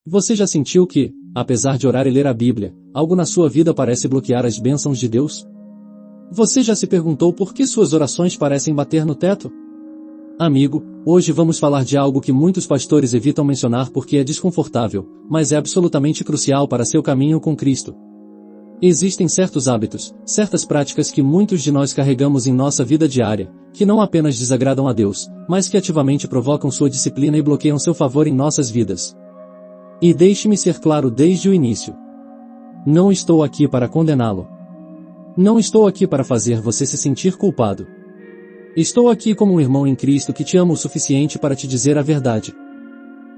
Você já sentiu que, apesar de orar e ler a Bíblia, algo na sua vida parece bloquear as bênçãos de Deus? Você já se perguntou por que suas orações parecem bater no teto? Amigo, hoje vamos falar de algo que muitos pastores evitam mencionar porque é desconfortável, mas é absolutamente crucial para seu caminho com Cristo. Existem certos hábitos, certas práticas que muitos de nós carregamos em nossa vida diária, que não apenas desagradam a Deus, mas que ativamente provocam sua disciplina e bloqueiam seu favor em nossas vidas. E deixe-me ser claro desde o início. Não estou aqui para condená-lo. Não estou aqui para fazer você se sentir culpado. Estou aqui como um irmão em Cristo que te ama o suficiente para te dizer a verdade.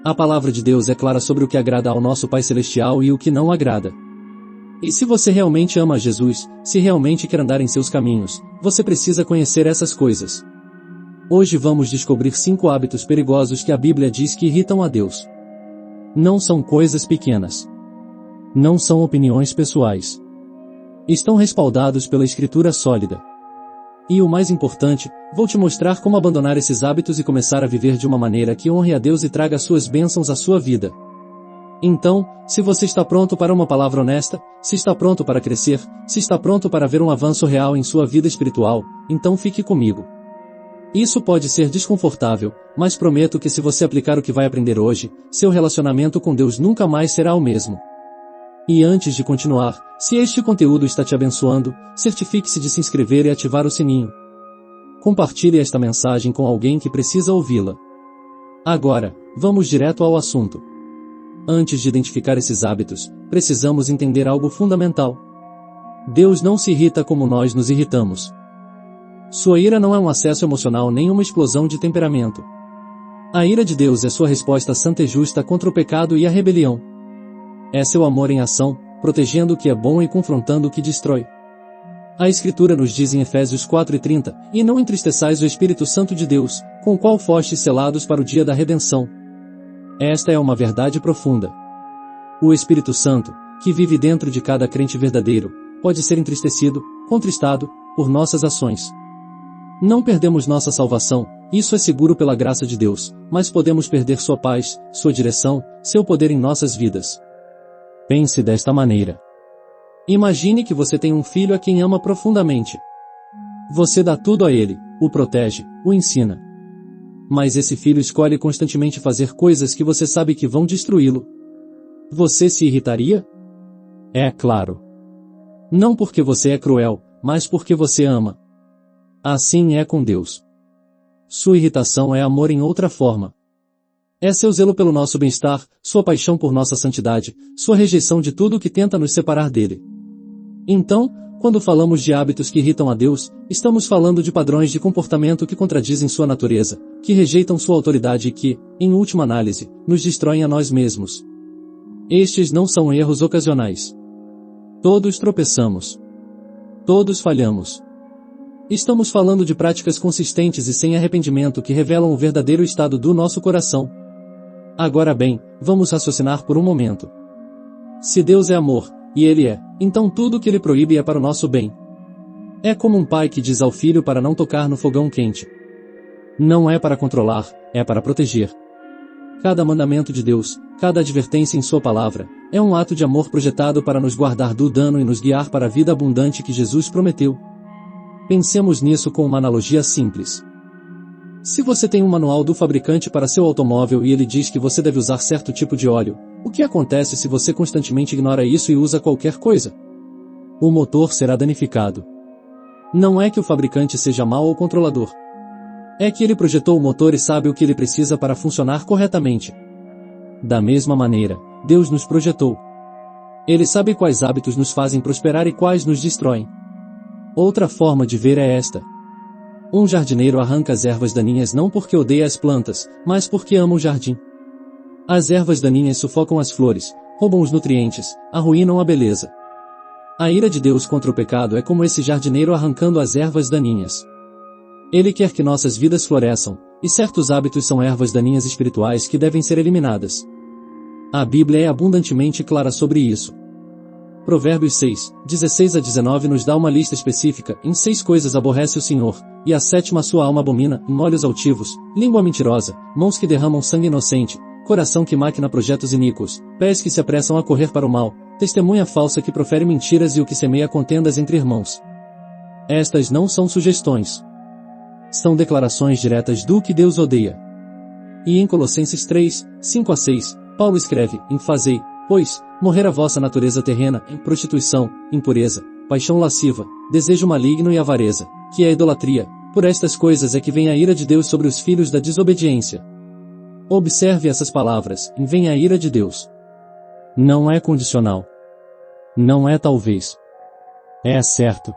A palavra de Deus é clara sobre o que agrada ao nosso Pai Celestial e o que não agrada. E se você realmente ama Jesus, se realmente quer andar em seus caminhos, você precisa conhecer essas coisas. Hoje vamos descobrir 5 hábitos perigosos que a Bíblia diz que irritam a Deus. Não são coisas pequenas. Não são opiniões pessoais. Estão respaldados pela Escritura sólida. E o mais importante, vou te mostrar como abandonar esses hábitos e começar a viver de uma maneira que honre a Deus e traga suas bênçãos à sua vida. Então, se você está pronto para uma palavra honesta, se está pronto para crescer, se está pronto para ver um avanço real em sua vida espiritual, então fique comigo. Isso pode ser desconfortável, mas prometo que se você aplicar o que vai aprender hoje, seu relacionamento com Deus nunca mais será o mesmo. E antes de continuar, se este conteúdo está te abençoando, certifique-se de se inscrever e ativar o sininho. Compartilhe esta mensagem com alguém que precisa ouvi-la. Agora, vamos direto ao assunto. Antes de identificar esses hábitos, precisamos entender algo fundamental. Deus não se irrita como nós nos irritamos. Sua ira não é um acesso emocional nem uma explosão de temperamento. A ira de Deus é sua resposta santa e justa contra o pecado e a rebelião. É seu amor em ação, protegendo o que é bom e confrontando o que destrói. A Escritura nos diz em Efésios 4:30, e não entristeçais o Espírito Santo de Deus, com o qual fostes selados para o dia da redenção. Esta é uma verdade profunda. O Espírito Santo, que vive dentro de cada crente verdadeiro, pode ser entristecido, contristado, por nossas ações. Não perdemos nossa salvação, isso é seguro pela graça de Deus, mas podemos perder sua paz, sua direção, seu poder em nossas vidas. Pense desta maneira. Imagine que você tem um filho a quem ama profundamente. Você dá tudo a ele, o protege, o ensina. Mas esse filho escolhe constantemente fazer coisas que você sabe que vão destruí-lo. Você se irritaria? É claro. Não porque você é cruel, mas porque você ama. Assim é com Deus. Sua irritação é amor em outra forma. É seu zelo pelo nosso bem-estar, sua paixão por nossa santidade, sua rejeição de tudo que tenta nos separar dele. Então, quando falamos de hábitos que irritam a Deus, estamos falando de padrões de comportamento que contradizem sua natureza, que rejeitam sua autoridade e que, em última análise, nos destroem a nós mesmos. Estes não são erros ocasionais. Todos tropeçamos. Todos falhamos. Estamos falando de práticas consistentes e sem arrependimento que revelam o verdadeiro estado do nosso coração. Agora bem, vamos raciocinar por um momento. Se Deus é amor, e Ele é, então tudo o que Ele proíbe é para o nosso bem. É como um pai que diz ao filho para não tocar no fogão quente. Não é para controlar, é para proteger. Cada mandamento de Deus, cada advertência em sua palavra, é um ato de amor projetado para nos guardar do dano e nos guiar para a vida abundante que Jesus prometeu. Pensemos nisso com uma analogia simples. Se você tem um manual do fabricante para seu automóvel e ele diz que você deve usar certo tipo de óleo, o que acontece se você constantemente ignora isso e usa qualquer coisa? O motor será danificado. Não é que o fabricante seja mau ou controlador. É que ele projetou o motor e sabe o que ele precisa para funcionar corretamente. Da mesma maneira, Deus nos projetou. Ele sabe quais hábitos nos fazem prosperar e quais nos destroem. Outra forma de ver é esta. Um jardineiro arranca as ervas daninhas não porque odeia as plantas, mas porque ama o jardim. As ervas daninhas sufocam as flores, roubam os nutrientes, arruinam a beleza. A ira de Deus contra o pecado é como esse jardineiro arrancando as ervas daninhas. Ele quer que nossas vidas floresçam, e certos hábitos são ervas daninhas espirituais que devem ser eliminadas. A Bíblia é abundantemente clara sobre isso. Provérbios 6, 16 a 19 nos dá uma lista específica, em 6 coisas aborrece o Senhor, e a 7ª sua alma abomina, em olhos altivos, língua mentirosa, mãos que derramam sangue inocente, coração que maquina projetos iníquos, pés que se apressam a correr para o mal, testemunha falsa que profere mentiras e o que semeia contendas entre irmãos. Estas não são sugestões. São declarações diretas do que Deus odeia. E em Colossenses 3, 5 a 6, Paulo escreve: Fazei, pois, morrer a vossa natureza terrena, em prostituição, impureza, paixão lasciva, desejo maligno e avareza, que é a idolatria. Por estas coisas é que vem a ira de Deus sobre os filhos da desobediência. Observe essas palavras: vem a ira de Deus. Não é condicional. Não é talvez. É certo.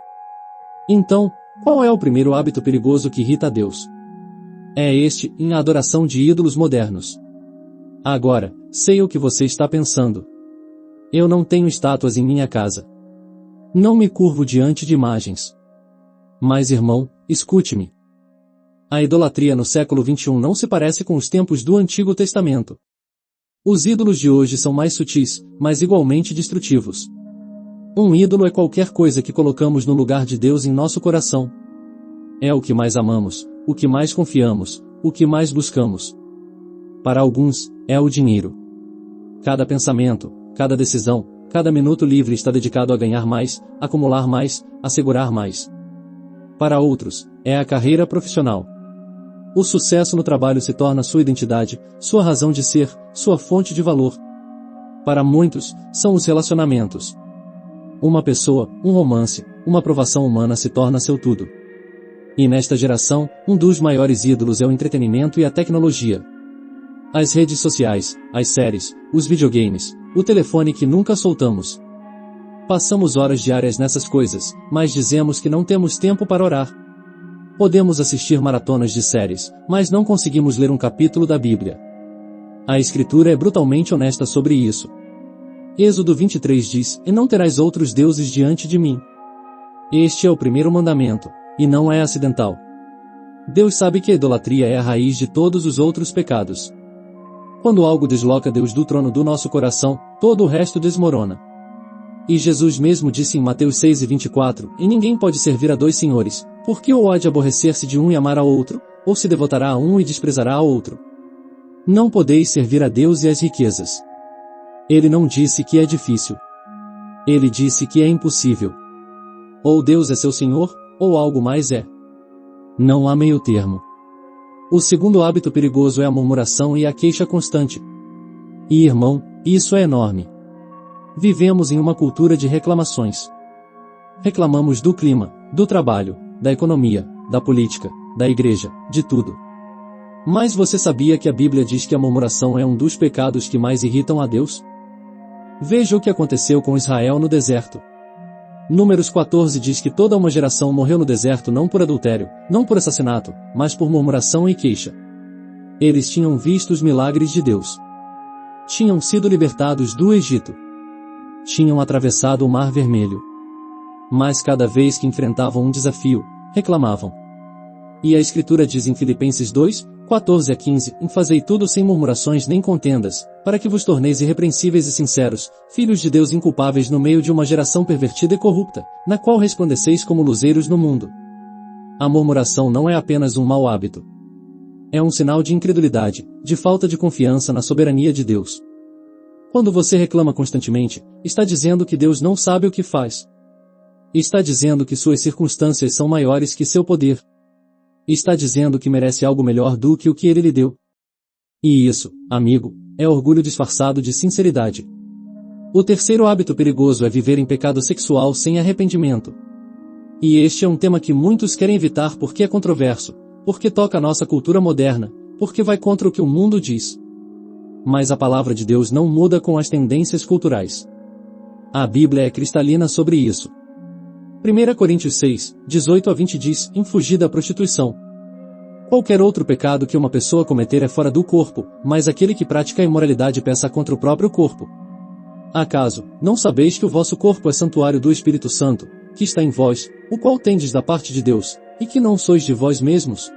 Então, qual é o primeiro hábito perigoso que irrita a Deus? É este, em adoração de ídolos modernos. Agora, sei o que você está pensando. Eu não tenho estátuas em minha casa. Não me curvo diante de imagens. Mas irmão, escute-me. A idolatria no século XXI não se parece com os tempos do Antigo Testamento. Os ídolos de hoje são mais sutis, mas igualmente destrutivos. Um ídolo é qualquer coisa que colocamos no lugar de Deus em nosso coração. É o que mais amamos, o que mais confiamos, o que mais buscamos. Para alguns, é o dinheiro. Cada pensamento, cada decisão, cada minuto livre está dedicado a ganhar mais, acumular mais, assegurar mais. Para outros, é a carreira profissional. O sucesso no trabalho se torna sua identidade, sua razão de ser, sua fonte de valor. Para muitos, são os relacionamentos. Uma pessoa, um romance, uma aprovação humana se torna seu tudo. E nesta geração, um dos maiores ídolos é o entretenimento e a tecnologia. As redes sociais, as séries, os videogames, o telefone que nunca soltamos. Passamos horas diárias nessas coisas, mas dizemos que não temos tempo para orar. Podemos assistir maratonas de séries, mas não conseguimos ler um capítulo da Bíblia. A Escritura é brutalmente honesta sobre isso. Êxodo 23 diz: E não terás outros deuses diante de mim. Este é o primeiro mandamento, e não é acidental. Deus sabe que a idolatria é a raiz de todos os outros pecados. Quando algo desloca Deus do trono do nosso coração, todo o resto desmorona. E Jesus mesmo disse em Mateus 6:24, E ninguém pode servir a dois senhores, porque ou há de aborrecer-se de um e amar ao outro, ou se devotará a um e desprezará ao outro. Não podeis servir a Deus e às riquezas. Ele não disse que é difícil. Ele disse que é impossível. Ou Deus é seu Senhor, ou algo mais é. Não há meio termo. O segundo hábito perigoso é a murmuração e a queixa constante. E irmão, isso é enorme. Vivemos em uma cultura de reclamações. Reclamamos do clima, do trabalho, da economia, da política, da igreja, de tudo. Mas você sabia que a Bíblia diz que a murmuração é um dos pecados que mais irritam a Deus? Veja o que aconteceu com Israel no deserto. Números 14 diz que toda uma geração morreu no deserto não por adultério, não por assassinato, mas por murmuração e queixa. Eles tinham visto os milagres de Deus. Tinham sido libertados do Egito. Tinham atravessado o Mar Vermelho. Mas cada vez que enfrentavam um desafio, reclamavam. E a Escritura diz em Filipenses 2, 14 a 15, Fazei tudo sem murmurações nem contendas, para que vos torneis irrepreensíveis e sinceros, filhos de Deus inculpáveis no meio de uma geração pervertida e corrupta, na qual resplandeceis como luzeiros no mundo. A murmuração não é apenas um mau hábito. É um sinal de incredulidade, de falta de confiança na soberania de Deus. Quando você reclama constantemente, está dizendo que Deus não sabe o que faz. Está dizendo que suas circunstâncias são maiores que seu poder. Está dizendo que merece algo melhor do que o que ele lhe deu. E isso, amigo, é orgulho disfarçado de sinceridade. O terceiro hábito perigoso é viver em pecado sexual sem arrependimento. E este é um tema que muitos querem evitar porque é controverso, porque toca a nossa cultura moderna, porque vai contra o que o mundo diz. Mas a palavra de Deus não muda com as tendências culturais. A Bíblia é cristalina sobre isso. 1 Coríntios 6, 18 a 20 diz: Fugir da prostituição. Qualquer outro pecado que uma pessoa cometer é fora do corpo, mas aquele que pratica a imoralidade peca contra o próprio corpo. Acaso, não sabeis que o vosso corpo é santuário do Espírito Santo, que está em vós, o qual tendes da parte de Deus, e que não sois de vós mesmos?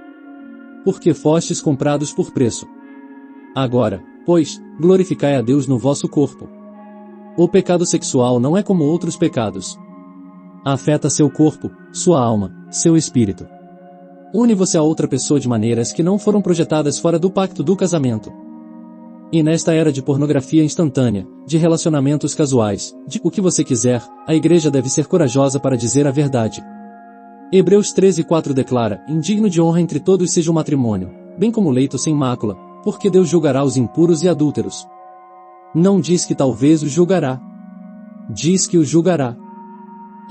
Porque fostes comprados por preço. Agora, pois, glorificai a Deus no vosso corpo. O pecado sexual não é como outros pecados. Afeta seu corpo, sua alma, seu espírito. Une você a outra pessoa de maneiras que não foram projetadas fora do pacto do casamento. E nesta era de pornografia instantânea, de relacionamentos casuais, de o que você quiser, a igreja deve ser corajosa para dizer a verdade. Hebreus 13:4 declara: indigno de honra entre todos seja o matrimônio, bem como o leito sem mácula, porque Deus julgará os impuros e adúlteros. Não diz que talvez os julgará. Diz que os julgará.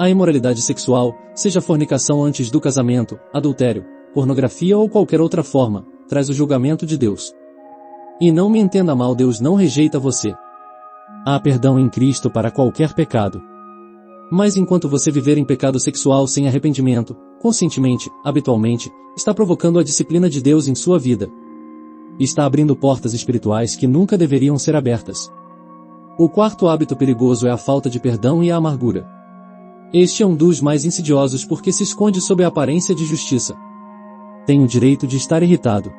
A imoralidade sexual, seja fornicação antes do casamento, adultério, pornografia ou qualquer outra forma, traz o julgamento de Deus. E não me entenda mal, Deus não rejeita você. Há perdão em Cristo para qualquer pecado. Mas enquanto você viver em pecado sexual sem arrependimento, conscientemente, habitualmente, está provocando a disciplina de Deus em sua vida. Está abrindo portas espirituais que nunca deveriam ser abertas. O quarto hábito perigoso é a falta de perdão e a amargura. Este é um dos mais insidiosos porque se esconde sob a aparência de justiça. Tenho o direito de estar irritado.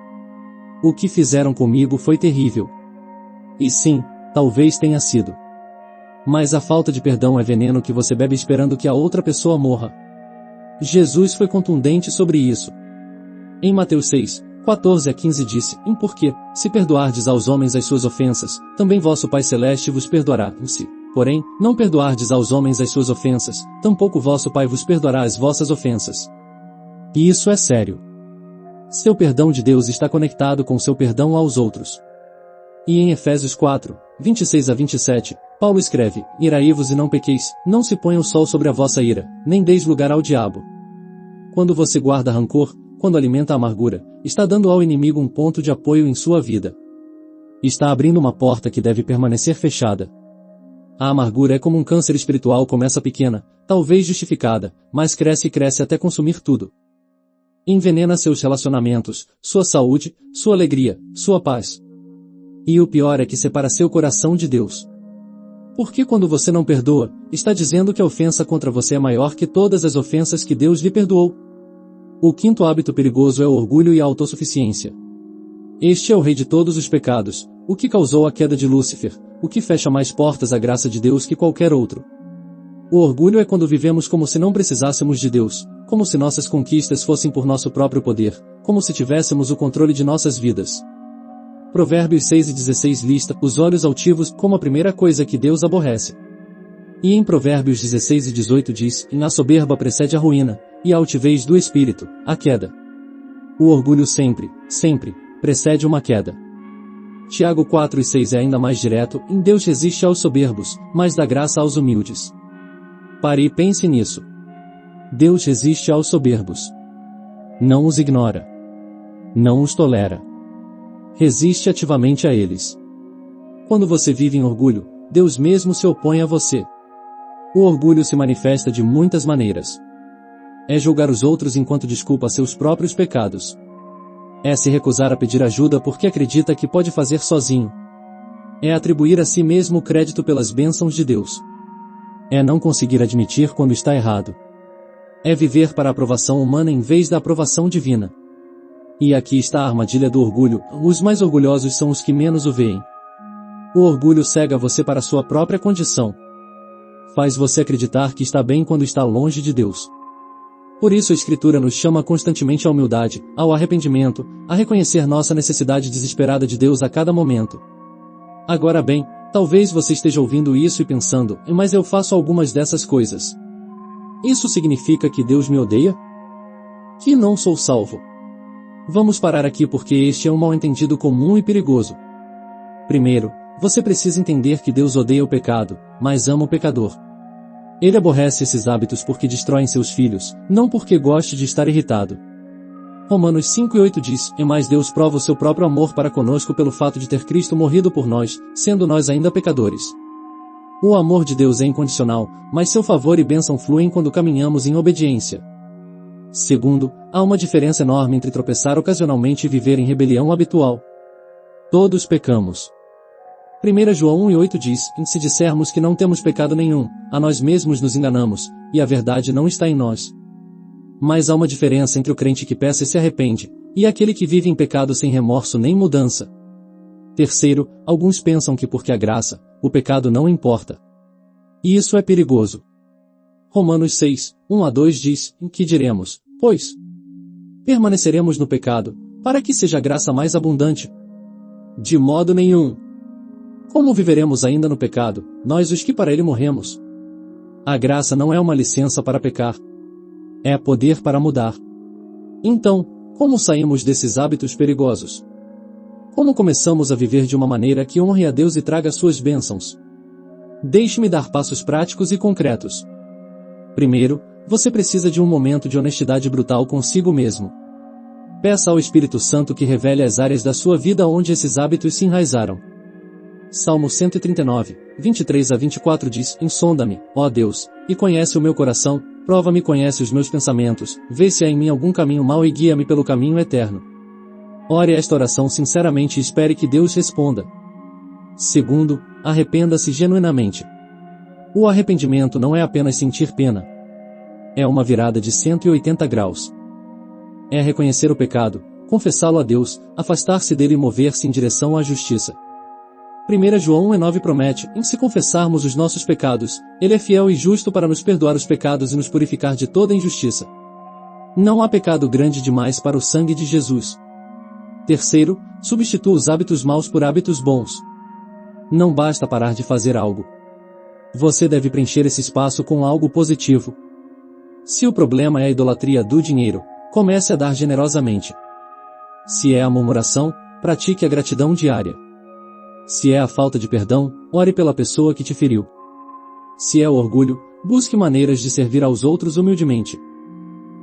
O que fizeram comigo foi terrível. E sim, talvez tenha sido. Mas a falta de perdão é veneno que você bebe esperando que a outra pessoa morra. Jesus foi contundente sobre isso. Em Mateus 6:14-15 disse: porque, se perdoardes aos homens as suas ofensas, também vosso Pai Celeste vos perdoará. Se, porém, não perdoardes aos homens as suas ofensas, tampouco vosso Pai vos perdoará as vossas ofensas. E isso é sério. Seu perdão de Deus está conectado com seu perdão aos outros. E em Efésios 4:26-27, Paulo escreve: iraí-vos e não pequeis, não se ponha o sol sobre a vossa ira, nem deis lugar ao diabo. Quando você guarda rancor, quando alimenta a amargura, está dando ao inimigo um ponto de apoio em sua vida. Está abrindo uma porta que deve permanecer fechada. A amargura é como um câncer espiritual, começa pequena, talvez justificada, mas cresce e cresce até consumir tudo. Envenena seus relacionamentos, sua saúde, sua alegria, sua paz. E o pior é que separa seu coração de Deus. Porque quando você não perdoa, está dizendo que a ofensa contra você é maior que todas as ofensas que Deus lhe perdoou. O quinto hábito perigoso é o orgulho e a autossuficiência. Este é o rei de todos os pecados, o que causou a queda de Lúcifer, o que fecha mais portas à graça de Deus que qualquer outro. O orgulho é quando vivemos como se não precisássemos de Deus, como se nossas conquistas fossem por nosso próprio poder, como se tivéssemos o controle de nossas vidas. Provérbios 6:16 lista os olhos altivos como a primeira coisa que Deus aborrece. E em Provérbios 16:18 diz: a soberba precede a ruína, e a altivez do espírito, a queda. O orgulho sempre precede uma queda. Tiago 4:6 é ainda mais direto: Deus resiste aos soberbos, mas dá graça aos humildes. Pare e pense nisso. Deus resiste aos soberbos. Não os ignora. Não os tolera. Resiste ativamente a eles. Quando você vive em orgulho, Deus mesmo se opõe a você. O orgulho se manifesta de muitas maneiras. É julgar os outros enquanto desculpa seus próprios pecados. É se recusar a pedir ajuda porque acredita que pode fazer sozinho. É atribuir a si mesmo o crédito pelas bênçãos de Deus. É não conseguir admitir quando está errado. É viver para a aprovação humana em vez da aprovação divina. E aqui está a armadilha do orgulho: os mais orgulhosos são os que menos o veem. O orgulho cega você para sua própria condição. Faz você acreditar que está bem quando está longe de Deus. Por isso a Escritura nos chama constantemente à humildade, ao arrependimento, a reconhecer nossa necessidade desesperada de Deus a cada momento. Agora bem, talvez você esteja ouvindo isso e pensando: mas eu faço algumas dessas coisas. Isso significa que Deus me odeia? Que não sou salvo? Vamos parar aqui porque este é um mal-entendido comum e perigoso. Primeiro, você precisa entender que Deus odeia o pecado, mas ama o pecador. Ele aborrece esses hábitos porque destroem seus filhos, não porque goste de estar irritado. Romanos 5:8 diz: mas Deus prova o seu próprio amor para conosco pelo fato de ter Cristo morrido por nós, sendo nós ainda pecadores. O amor de Deus é incondicional, mas seu favor e bênção fluem quando caminhamos em obediência. Segundo, há uma diferença enorme entre tropeçar ocasionalmente e viver em rebelião habitual. Todos pecamos. 1 João 1:8 diz: se dissermos que não temos pecado nenhum, a nós mesmos nos enganamos, e a verdade não está em nós. Mas há uma diferença entre o crente que peça e se arrepende, e aquele que vive em pecado sem remorso nem mudança. Terceiro, alguns pensam que porque há graça, o pecado não importa. E isso é perigoso. Romanos 6:1-2 diz: que diremos, pois? Permaneceremos no pecado, para que seja a graça mais abundante? De modo nenhum. Como viveremos ainda no pecado, nós os que para ele morremos? A graça não é uma licença para pecar. É poder para mudar. Então, como saímos desses hábitos perigosos? Como começamos a viver de uma maneira que honre a Deus e traga suas bênçãos? Deixe-me dar passos práticos e concretos. Primeiro, você precisa de um momento de honestidade brutal consigo mesmo. Peça ao Espírito Santo que revele as áreas da sua vida onde esses hábitos se enraizaram. Salmo 139, 23 a 24 diz: Insonda-me, ó Deus, e conhece o meu coração, prova-me e conhece os meus pensamentos, vê se há em mim algum caminho mau e guia-me pelo caminho eterno. Ore esta oração sinceramente e espere que Deus responda. Segundo, arrependa-se genuinamente. O arrependimento não é apenas sentir pena. É uma virada de 180 graus. É reconhecer o pecado, confessá-lo a Deus, afastar-se dele e mover-se em direção à justiça. 1 João 1,9 promete: em se confessarmos os nossos pecados, ele é fiel e justo para nos perdoar os pecados e nos purificar de toda injustiça. Não há pecado grande demais para o sangue de Jesus. Terceiro, substitua os hábitos maus por hábitos bons. Não basta parar de fazer algo. Você deve preencher esse espaço com algo positivo. Se o problema é a idolatria do dinheiro, comece a dar generosamente. Se é a murmuração, pratique a gratidão diária. Se é a falta de perdão, ore pela pessoa que te feriu. Se é o orgulho, busque maneiras de servir aos outros humildemente.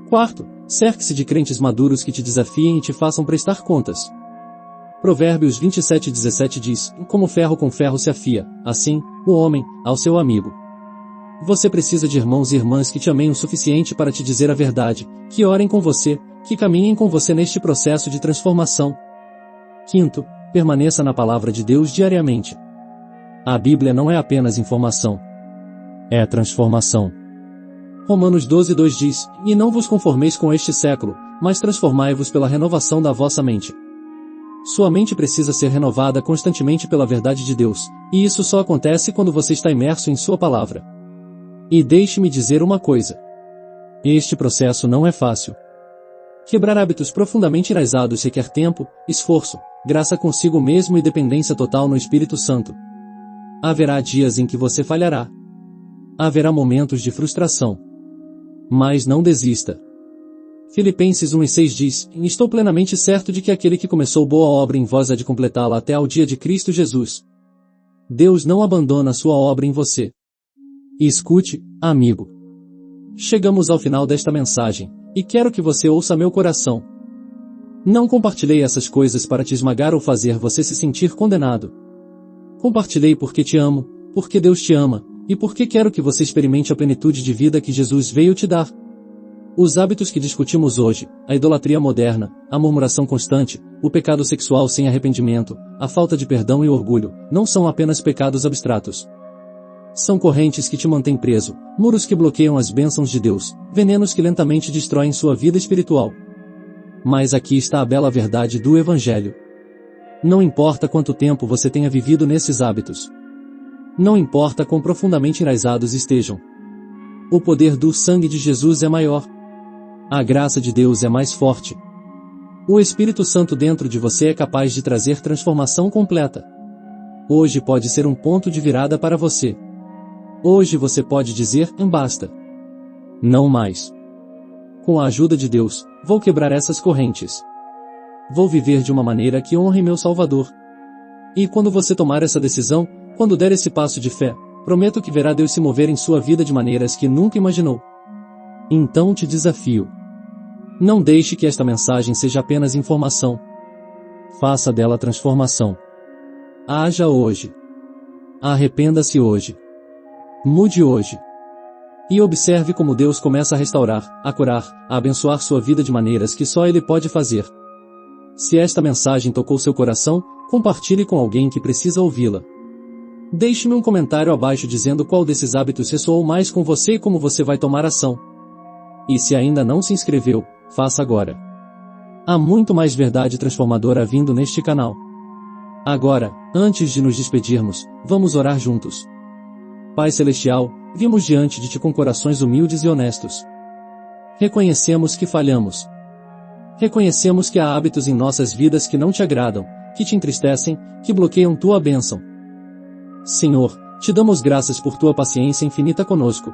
Quarto, cerque-se de crentes maduros que te desafiem e te façam prestar contas. Provérbios 27:17 diz: como ferro com ferro se afia, assim, o homem, ao seu amigo. Você precisa de irmãos e irmãs que te amem o suficiente para te dizer a verdade, que orem com você, que caminhem com você neste processo de transformação. Quinto, permaneça na palavra de Deus diariamente. A Bíblia não é apenas informação. É transformação. Romanos 12:2 diz: e não vos conformeis com este século, mas transformai-vos pela renovação da vossa mente. Sua mente precisa ser renovada constantemente pela verdade de Deus, e isso só acontece quando você está imerso em sua palavra. E deixe-me dizer uma coisa. Este processo não é fácil. Quebrar hábitos profundamente enraizados requer tempo, esforço, graça consigo mesmo e dependência total no Espírito Santo. Haverá dias em que você falhará. Haverá momentos de frustração. Mas não desista. Filipenses 1:6 diz: estou plenamente certo de que aquele que começou boa obra em vós há de completá-la até ao dia de Cristo Jesus. Deus não abandona sua obra em você. E escute, amigo. Chegamos ao final desta mensagem, e quero que você ouça meu coração. Não compartilhei essas coisas para te esmagar ou fazer você se sentir condenado. Compartilhei porque te amo, porque Deus te ama, e porque quero que você experimente a plenitude de vida que Jesus veio te dar. Os hábitos que discutimos hoje, a idolatria moderna, a murmuração constante, o pecado sexual sem arrependimento, a falta de perdão e orgulho, não são apenas pecados abstratos. São correntes que te mantêm preso, muros que bloqueiam as bênçãos de Deus, venenos que lentamente destroem sua vida espiritual. Mas aqui está a bela verdade do Evangelho. Não importa quanto tempo você tenha vivido nesses hábitos. Não importa quão profundamente enraizados estejam. O poder do sangue de Jesus é maior. A graça de Deus é mais forte. O Espírito Santo dentro de você é capaz de trazer transformação completa. Hoje pode ser um ponto de virada para você. Hoje você pode dizer: basta. Não mais. Com a ajuda de Deus, vou quebrar essas correntes. Vou viver de uma maneira que honre meu Salvador. E quando você tomar essa decisão, quando der esse passo de fé, prometo que verá Deus se mover em sua vida de maneiras que nunca imaginou. Então te desafio. Não deixe que esta mensagem seja apenas informação. Faça dela transformação. Haja hoje. Arrependa-se hoje. Mude hoje. E observe como Deus começa a restaurar, a curar, a abençoar sua vida de maneiras que só Ele pode fazer. Se esta mensagem tocou seu coração, compartilhe com alguém que precisa ouvi-la. Deixe-me um comentário abaixo dizendo qual desses hábitos ressoou mais com você e como você vai tomar ação. E se ainda não se inscreveu, faça agora. Há muito mais verdade transformadora vindo neste canal. Agora, antes de nos despedirmos, vamos orar juntos. Pai Celestial, vimos diante de Ti com corações humildes e honestos. Reconhecemos que falhamos. Reconhecemos que há hábitos em nossas vidas que não Te agradam, que Te entristecem, que bloqueiam Tua bênção. Senhor, te damos graças por tua paciência infinita conosco.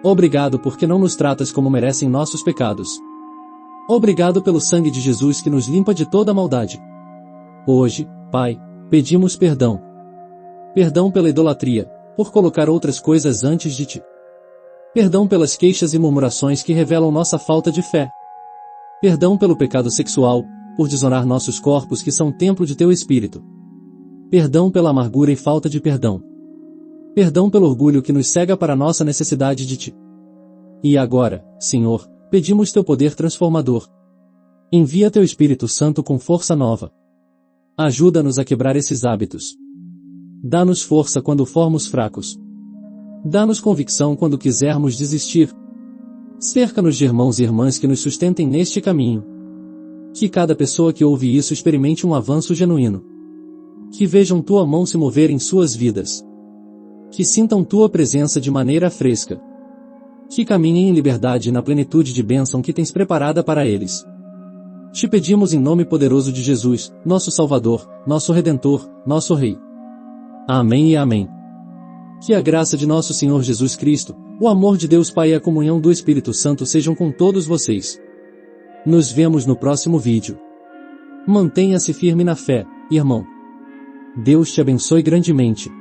Obrigado porque não nos tratas como merecem nossos pecados. Obrigado pelo sangue de Jesus que nos limpa de toda maldade. Hoje, Pai, pedimos perdão. Perdão pela idolatria, por colocar outras coisas antes de ti. Perdão pelas queixas e murmurações que revelam nossa falta de fé. Perdão pelo pecado sexual, por desonar nossos corpos que são templo de teu Espírito. Perdão pela amargura e falta de perdão. Perdão pelo orgulho que nos cega para a nossa necessidade de ti. E agora, Senhor, pedimos teu poder transformador. Envia teu Espírito Santo com força nova. Ajuda-nos a quebrar esses hábitos. Dá-nos força quando formos fracos. Dá-nos convicção quando quisermos desistir. Cerca-nos de irmãos e irmãs que nos sustentem neste caminho. Que cada pessoa que ouve isso experimente um avanço genuíno. Que vejam tua mão se mover em suas vidas. Que sintam tua presença de maneira fresca. Que caminhem em liberdade e na plenitude de bênção que tens preparada para eles. Te pedimos em nome poderoso de Jesus, nosso Salvador, nosso Redentor, nosso Rei. Amém e amém. Que a graça de nosso Senhor Jesus Cristo, o amor de Deus Pai e a comunhão do Espírito Santo sejam com todos vocês. Nos vemos no próximo vídeo. Mantenha-se firme na fé, irmão. Deus te abençoe grandemente.